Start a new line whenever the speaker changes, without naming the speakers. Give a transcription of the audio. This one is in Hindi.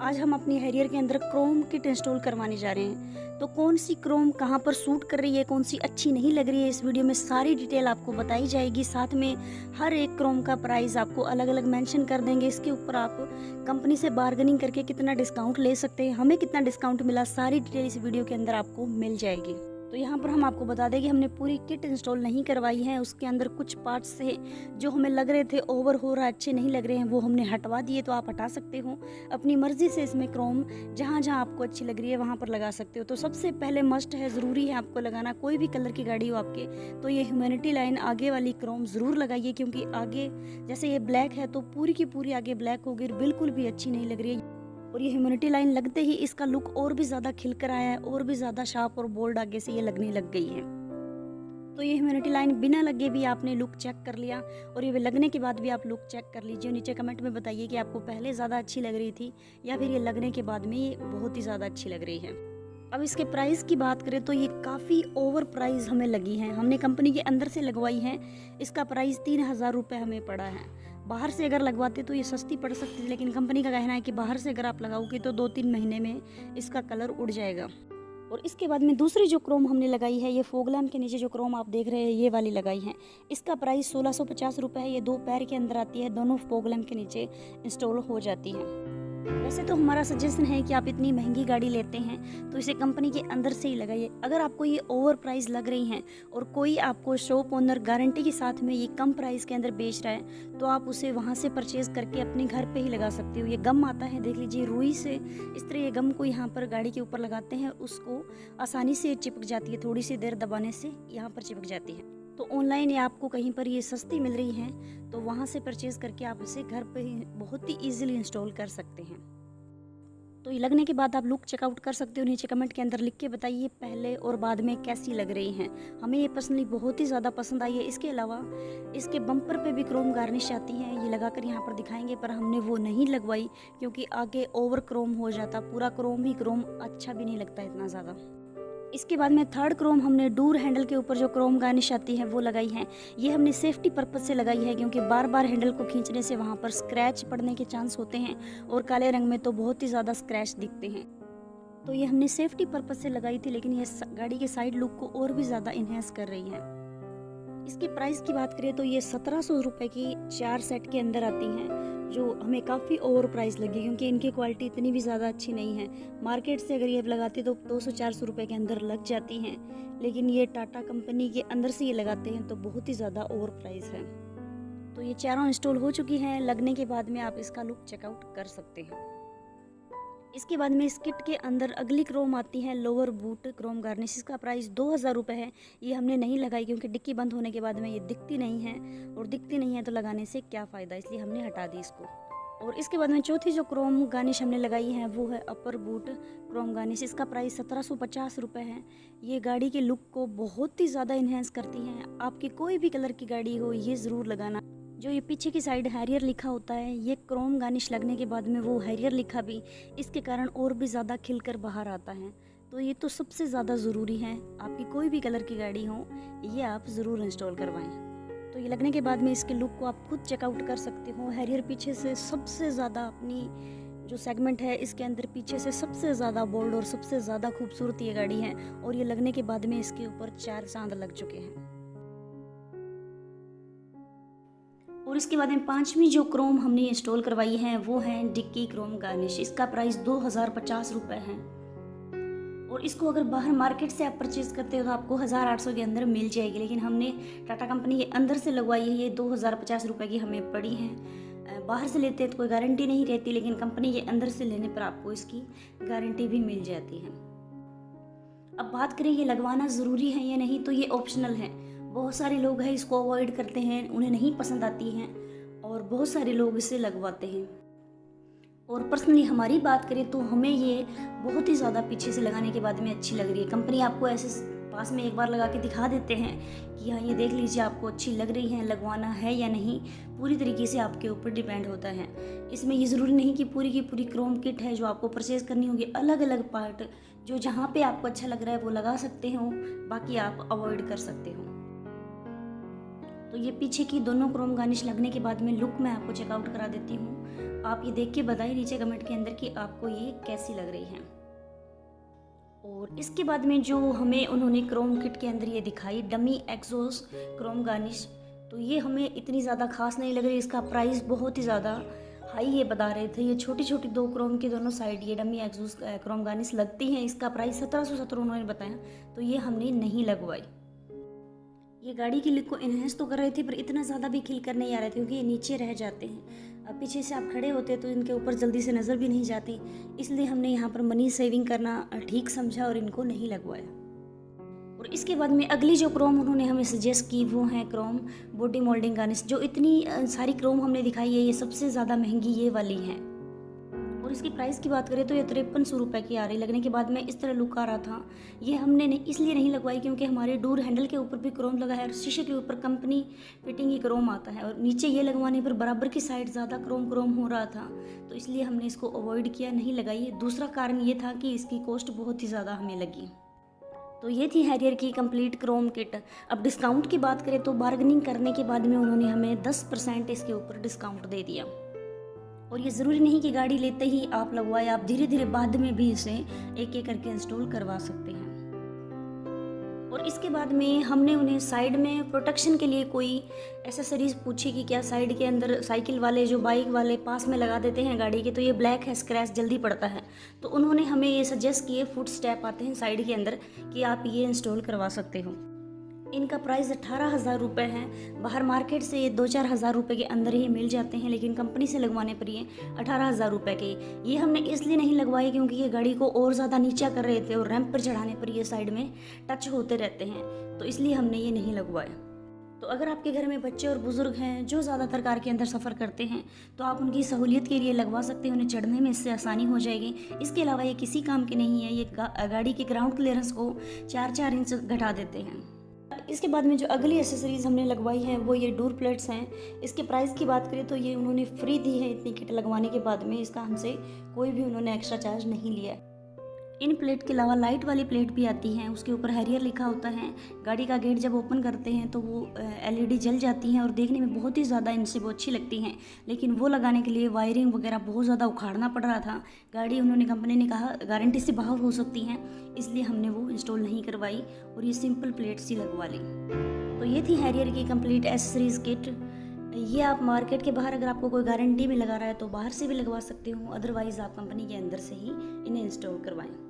आज हम अपनी हैरियर के अंदर क्रोम किट इंस्टॉल करवाने जा रहे हैं। तो कौन सी क्रोम कहाँ पर सूट कर रही है, कौन सी अच्छी नहीं लग रही है, इस वीडियो में सारी डिटेल आपको बताई जाएगी। साथ में हर एक क्रोम का प्राइस आपको अलग अलग मेंशन कर देंगे। इसके ऊपर आप कंपनी से बार्गेनिंग करके कितना डिस्काउंट ले सकते हैं, हमें कितना डिस्काउंट मिला, सारी डिटेल इस वीडियो के अंदर आपको मिल जाएगी। तो यहाँ पर हम आपको बता दें कि हमने पूरी किट इंस्टॉल नहीं करवाई है। उसके अंदर कुछ पार्ट्स से जो हमें लग रहे थे ओवर हो रहा, अच्छे नहीं लग रहे हैं, वो हमने हटवा दिए। तो आप हटा सकते हो अपनी मर्जी से। इसमें क्रोम जहाँ जहाँ आपको अच्छी लग रही है वहाँ पर लगा सकते हो। तो सबसे पहले मस्ट है, ज़रूरी है आपको लगाना, कोई भी कलर की गाड़ी हो आपके, तो ये ह्यूमैनिटी लाइन आगे वाली क्रोम ज़रूर लगाइए। क्योंकि आगे जैसे ये ब्लैक है तो पूरी की पूरी आगे ब्लैक होगी, बिल्कुल भी अच्छी नहीं लग रही है। और ये ह्यूमैनिटी लाइन लगते ही इसका लुक और भी ज़्यादा खिल कर आया है, और भी ज़्यादा शार्प और बोल्ड आगे से ये लगने लग गई है। तो ये ह्यूमैनिटी लाइन बिना लगे भी आपने लुक चेक कर लिया, और ये लगने के बाद भी आप लुक चेक कर लीजिए। नीचे कमेंट में बताइए कि आपको पहले ज़्यादा अच्छी लग रही थी या फिर ये लगने के बाद में ये बहुत ही ज़्यादा अच्छी लग रही है। अब इसके प्राइस की बात करें तो ये काफ़ी ओवर प्राइस हमें लगी है। हमने कंपनी के अंदर से लगवाई है, इसका प्राइस 3000 रुपये हमें पड़ा है। बाहर से अगर लगवाते तो ये सस्ती पड़ सकती थी, लेकिन कंपनी का कहना है कि बाहर से अगर आप लगाओगे तो 2-3 महीने में इसका कलर उड़ जाएगा। और इसके बाद में दूसरी जो क्रोम हमने लगाई है, ये फॉग लैम्प के नीचे जो क्रोम आप देख रहे हैं ये वाली लगाई है। इसका प्राइस 1650 रुपये है। ये 2 पैर के अंदर आती है, दोनों फॉग लैम्प के नीचे इंस्टॉल हो जाती है। वैसे तो हमारा सजेशन है कि आप इतनी महंगी गाड़ी लेते हैं तो इसे कंपनी के अंदर से ही लगाइए। अगर आपको ये ओवर प्राइस लग रही हैं और कोई आपको शॉप ओनर गारंटी के साथ में ये कम प्राइस के अंदर बेच रहा है, तो आप उसे वहाँ से परचेज करके अपने घर पे ही लगा सकते हो। ये गम आता है, देख लीजिए, रुई से इस तरह ये गम को यहाँ पर गाड़ी के ऊपर लगाते हैं, उसको आसानी से चिपक जाती है, थोड़ी सी देर दबाने से यहाँ पर चिपक जाती है। तो ऑनलाइन या आपको कहीं पर ये सस्ती मिल रही है तो वहाँ से परचेज़ करके आप इसे घर पे ही बहुत ही ईजिली इंस्टॉल कर सकते हैं। तो ये लगने के बाद आप लुक चेकआउट कर सकते हो। नीचे कमेंट के अंदर लिख के बताइए पहले और बाद में कैसी लग रही हैं। हमें ये पर्सनली बहुत ही ज़्यादा पसंद आई है। इसके अलावा इसके बम्पर पे भी क्रोम गार्निश आती है, ये लगाकर यहाँ पर दिखाएंगे, पर हमने वो नहीं लगवाई क्योंकि आगे ओवर क्रोम हो जाता, पूरा क्रोम ही क्रोम अच्छा भी नहीं लगता इतना ज़्यादा। इसके बाद में थर्ड क्रोम हमने डोर हैंडल के ऊपर जो क्रोम गार्निश आती है वो लगाई है। ये हमने सेफ्टी पर्पज से लगाई है क्योंकि बार बार हैंडल को खींचने से वहाँ पर स्क्रैच पड़ने के चांस होते हैं, और काले रंग में तो बहुत ही ज़्यादा स्क्रैच दिखते हैं। तो ये हमने सेफ्टी पर्पज से लगाई थी, लेकिन ये गाड़ी के साइड लुक को और भी ज़्यादा इन्हेंस कर रही है। इसके प्राइस की बात करें तो ये 1700 रुपये की 4 सेट के अंदर आती हैं, जो हमें काफ़ी ओवर प्राइस लगी क्योंकि इनकी क्वालिटी इतनी भी ज़्यादा अच्छी नहीं है। मार्केट से अगर ये लगाते तो 200-400 रुपये के अंदर लग जाती हैं, लेकिन ये टाटा कंपनी के अंदर से ये लगाते हैं तो बहुत ही ज़्यादा ओवर प्राइस है। तो ये चारों इंस्टॉल हो चुकी हैं। लगने के बाद में आप इसका लुक चेकआउट कर सकते हैं। इसके बाद में इस किट के अंदर अगली क्रोम आती है लोअर बूट क्रोम गार्निश। इसका प्राइस 2000 रुपये है। ये हमने नहीं लगाई क्योंकि डिक्की बंद होने के बाद में ये दिखती नहीं है, और दिखती नहीं है तो लगाने से क्या फ़ायदा, इसलिए हमने हटा दी इसको। और इसके बाद में चौथी जो क्रोम गार्निश हमने लगाई है वो है अपर बूट क्रोम गार्निश। इसका प्राइस 1750 रुपये है। ये गाड़ी के लुक को बहुत ही ज़्यादा इन्हेंस करती हैं। आपकी कोई भी कलर की गाड़ी हो ये ज़रूर लगाना। जो ये पीछे की साइड हैरियर लिखा होता है, ये क्रोम गार्निश लगने के बाद में वो हैरियर लिखा भी इसके कारण और भी ज़्यादा खिलकर बाहर आता है। तो ये तो सबसे ज़्यादा ज़रूरी है, आपकी कोई भी कलर की गाड़ी हो ये आप ज़रूर इंस्टॉल करवाएं। तो ये लगने के बाद में इसके लुक को आप खुद चेकआउट कर सकते हो। हैरियर पीछे से सबसे ज़्यादा अपनी जो सेगमेंट है इसके अंदर पीछे से सबसे ज़्यादा बोल्ड और सबसे ज़्यादा खूबसूरत ये गाड़ी है, और ये लगने के बाद में इसके ऊपर 4 चांद लग चुके हैं। और इसके बाद में पांचवी जो क्रोम हमने इंस्टॉल करवाई है वो है डिक्की क्रोम गार्निश। इसका प्राइस 2050 रुपये है, और इसको अगर बाहर मार्केट से आप परचेज करते हो तो आपको 1800 के अंदर मिल जाएगी, लेकिन हमने टाटा कंपनी के अंदर से लगवाई है। ये 2050 रुपये की हमें पड़ी है। बाहर से लेते हैं तो कोई गारंटी नहीं रहती, लेकिन कंपनी के अंदर से लेने पर आपको इसकी गारंटी भी मिल जाती है। अब बात करें ये लगवाना ज़रूरी है या नहीं, तो ये ऑप्शनल है। बहुत सारे लोग हैं इसको अवॉइड करते हैं, उन्हें नहीं पसंद आती हैं, और बहुत सारे लोग इसे लगवाते हैं। और पर्सनली हमारी बात करें तो हमें ये बहुत ही ज़्यादा पीछे से लगाने के बाद में अच्छी लग रही है। कंपनी आपको ऐसे पास में एक बार लगा के दिखा देते हैं कि हाँ ये देख लीजिए आपको अच्छी लग रही है, लगवाना है या नहीं पूरी तरीके से आपके ऊपर डिपेंड होता है। इसमें ये ज़रूरी नहीं कि पूरी की पूरी क्रोम किट है जो आपको परचेज करनी होगी। अलग अलग पार्ट जो जहाँ पे आपको अच्छा लग रहा है वो लगा सकते हो, बाकी आप अवॉइड कर सकते हो। तो ये पीछे की दोनों क्रोम गार्निश लगने के बाद में लुक मैं आपको चेकआउट करा देती हूँ। आप ये देख के बताइए नीचे कमेंट के अंदर कि आपको ये कैसी लग रही है। और इसके बाद में जो हमें उन्होंने क्रोम किट के अंदर ये दिखाई डमी एग्जॉस्ट क्रोम गार्निश, तो ये हमें इतनी ज़्यादा खास नहीं लग रही। इसका प्राइस बहुत ही ज़्यादा हाई ये बता रहे थे। ये छोटी छोटी दो क्रोम की दोनों साइड ये डमी एग्जॉस्ट क्रोम गार्निश लगती हैं। इसका प्राइस 1770 उन्होंने बताया, तो ये हमने नहीं लगवाई। ये गाड़ी की लुक को इन्हेंस तो कर रहे थे पर इतना ज़्यादा भी खिल कर नहीं आ रहे थे क्योंकि ये नीचे रह जाते हैं। अब पीछे से आप खड़े होते तो इनके ऊपर जल्दी से नज़र भी नहीं जाती, इसलिए हमने यहाँ पर मनी सेविंग करना ठीक समझा और इनको नहीं लगवाया। और इसके बाद में अगली जो क्रोम उन्होंने हमें सजेस्ट की वो है क्रोम बॉडी मोल्डिंग गार्निश। जो इतनी सारी क्रोम हमने दिखाई है ये सबसे ज़्यादा महंगी ये वाली है। और इसकी प्राइस की बात करें तो ये 5300 रुपये की आ रही। लगने के बाद में इस तरह लुक आ रहा था। ये हमने इसलिए नहीं लगवाई क्योंकि हमारे डोर हैंडल के ऊपर भी क्रोम लगा है और शीशे के ऊपर कंपनी फिटिंग ही क्रोम आता है, और नीचे ये लगवाने पर बराबर की साइड ज़्यादा क्रोम हो रहा था, तो इसलिए हमने इसको अवॉइड किया, नहीं लगाई। दूसरा कारण ये था कि इसकी कॉस्ट बहुत ही ज़्यादा हमें लगी। तो ये थी हैरियर की कंप्लीट क्रोम किट। अब डिस्काउंट की बात करें तो बार्गेनिंग करने के बाद में उन्होंने हमें 10% इसके ऊपर डिस्काउंट दे दिया। और ये ज़रूरी नहीं कि गाड़ी लेते ही आप लगवाए, आप धीरे धीरे बाद में भी इसे एक एक करके इंस्टॉल करवा सकते हैं। और इसके बाद में हमने उन्हें साइड में प्रोटेक्शन के लिए कोई एसेसरीज़ पूछी कि क्या साइड के अंदर साइकिल वाले जो बाइक वाले पास में लगा देते हैं गाड़ी के, तो ये ब्लैक है, स्क्रैच जल्दी पड़ता है, तो उन्होंने हमें ये सजेस्ट किए फुट स्टेप आते हैं साइड के अंदर कि आप ये इंस्टॉल करवा सकते हो। इनका प्राइस 18,000 रुपये है। बाहर मार्केट से ये 2-4 हज़ार रुपये के अंदर ही मिल जाते हैं, लेकिन कंपनी से लगवाने पर ये 18,000 रुपये के। ये हमने इसलिए नहीं लगवाए क्योंकि ये गाड़ी को और ज़्यादा नीचा कर रहे थे और रैंप पर चढ़ाने पर ये साइड में टच होते रहते हैं, तो इसलिए हमने ये नहीं लगवाए। तो अगर आपके घर में बच्चे और बुज़ुर्ग हैं जो ज़्यादातर कार के अंदर सफ़र करते हैं तो आप उनकी सहूलियत के लिए लगवा सकते हैं, उन्हें चढ़ने में इससे आसानी हो जाएगी। इसके अलावा ये किसी काम के नहीं है, ये गाड़ी की ग्राउंड क्लियरेंस को 4-4 इंच घटा देते हैं। इसके बाद में जो अगली एसेसरीज़ हमने लगवाई हैं वो ये डोर प्लेट्स हैं। इसके प्राइस की बात करें तो ये उन्होंने फ्री दी है इतनी किट लगवाने के बाद में, इसका हमसे कोई भी उन्होंने एक्स्ट्रा चार्ज नहीं लिया। इन प्लेट के अलावा लाइट वाली प्लेट भी आती हैं, उसके ऊपर हैरियर लिखा होता है। गाड़ी का गेट जब ओपन करते हैं तो वो LED जल जाती हैं और देखने में बहुत ही ज़्यादा इनसे वो अच्छी लगती हैं, लेकिन वो लगाने के लिए वायरिंग वगैरह बहुत ज़्यादा उखाड़ना पड़ रहा था। गाड़ी उन्होंने कंपनी ने कहा गारंटी से बाहर हो सकती हैं, इसलिए हमने वो इंस्टॉल नहीं करवाई और ये सिंपल प्लेट्स ही लगवा ली। तो ये थी हैरियर की कंप्लीट एसेसरीज़ किट। ये आप मार्केट के बाहर अगर आपको कोई गारंटी भी लगा रहा है तो बाहर से भी लगवा सकते हो, अदरवाइज़ आप कंपनी के अंदर से ही इन्हें इंस्टॉल करवाएं।